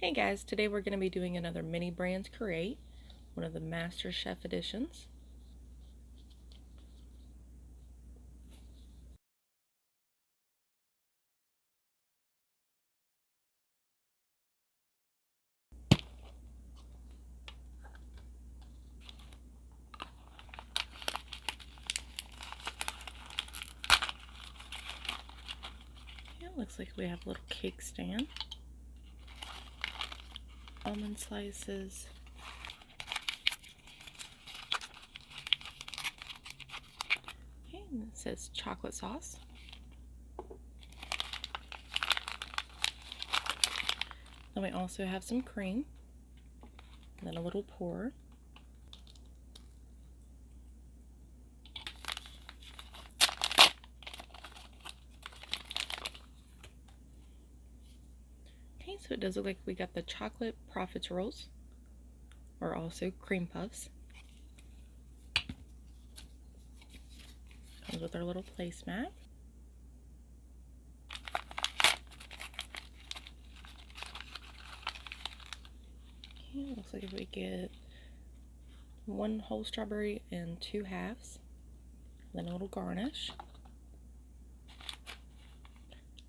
Hey guys, today we're going to be doing another mini brands create, one of the Master Chef editions. Yeah, looks like we have a little cake stand, almond slices, okay, and it says chocolate sauce. Then we also have some cream, and then a little pour. Okay, so it does look like we got the chocolate profiteroles, or also cream puffs. Comes with our little placemat. Okay, looks like we get one whole strawberry and 2 halves, then a little garnish,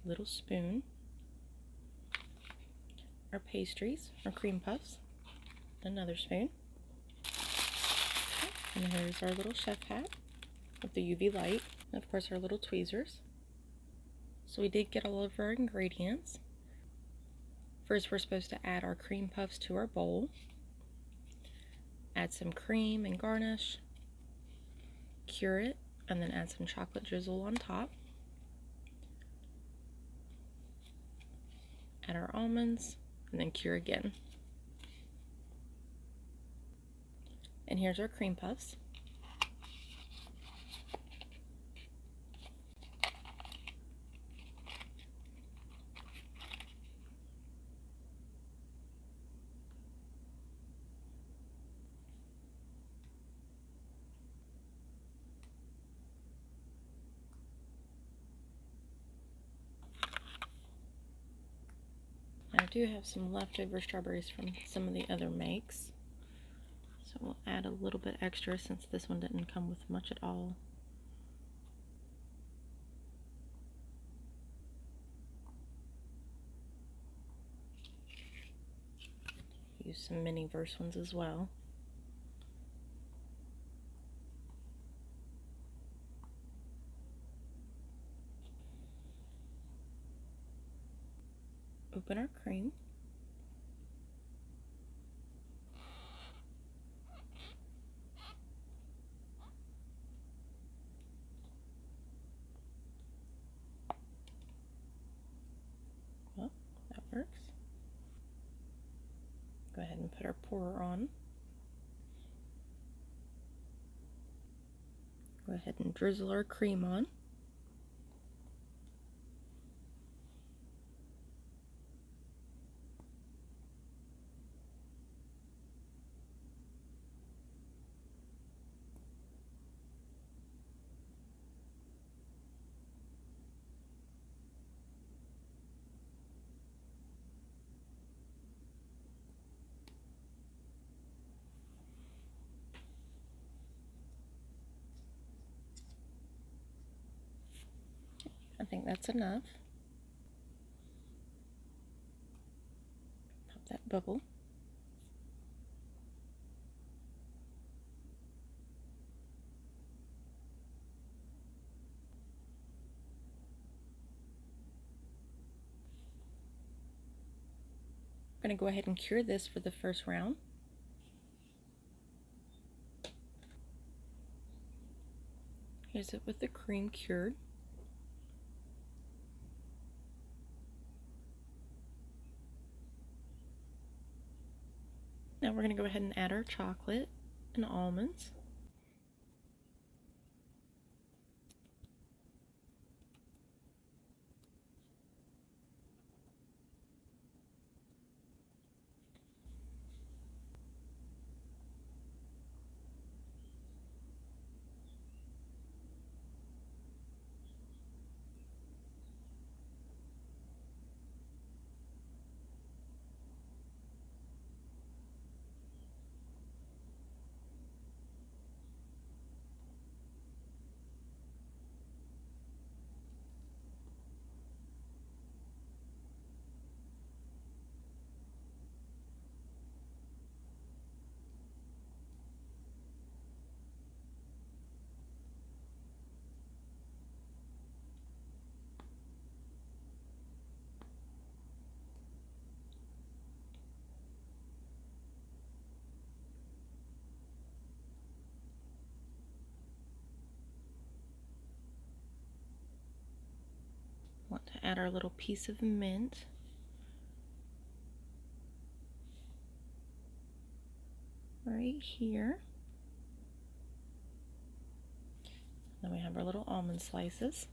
little spoon, our pastries, our cream puffs, another spoon, and here's our little chef hat with the UV light, and of course our little tweezers. So we did get all of our ingredients. First we're supposed to add our cream puffs to our bowl, add some cream and garnish, cure it, and then add some chocolate drizzle on top. Add our almonds, and then cure again. And here's our cream puffs. I do have some leftover strawberries from some of the other makes, so we'll add a little bit extra since this one didn't come with much at all. Use some mini verse ones as well. Open our cream. Well, that works. Go ahead and put our pourer on. Go ahead and drizzle our cream on. I think that's enough. Pop that bubble. I'm going to go ahead and cure this for the first round. Here's it with the cream cured. Now we're going to go ahead and add our chocolate and almonds. add our little piece of mint. Right here. Then we have our little almond slices.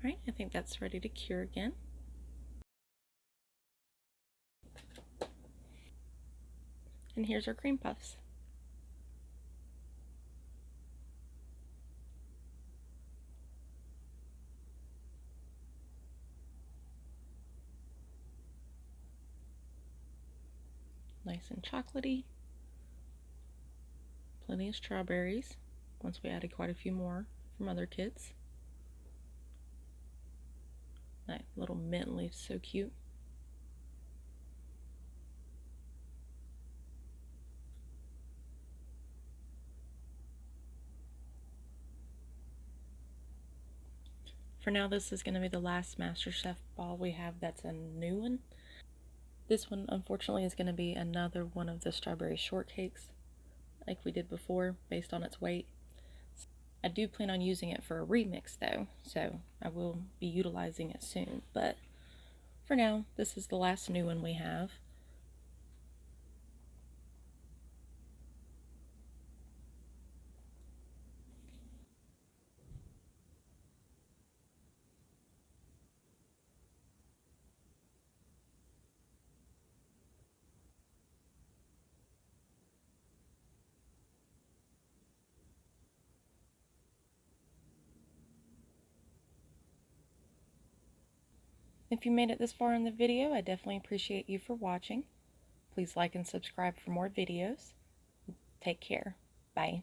Alright, I think that's ready to cure again. And here's our cream puffs. Nice and chocolatey. Plenty of strawberries, once we added quite a few more from other kits. That little mint leaf, so cute. For now, this is going to be the last MasterChef ball we have that's a new one. This one, unfortunately, is going to be another one of the strawberry shortcakes, like we did before, based on its weight. I do plan on using it for a remix, though, so I will be utilizing it soon. But for now, this is the last new one we have. If you made it this far in the video, I definitely appreciate you for watching. Please like and subscribe for more videos. Take care. Bye.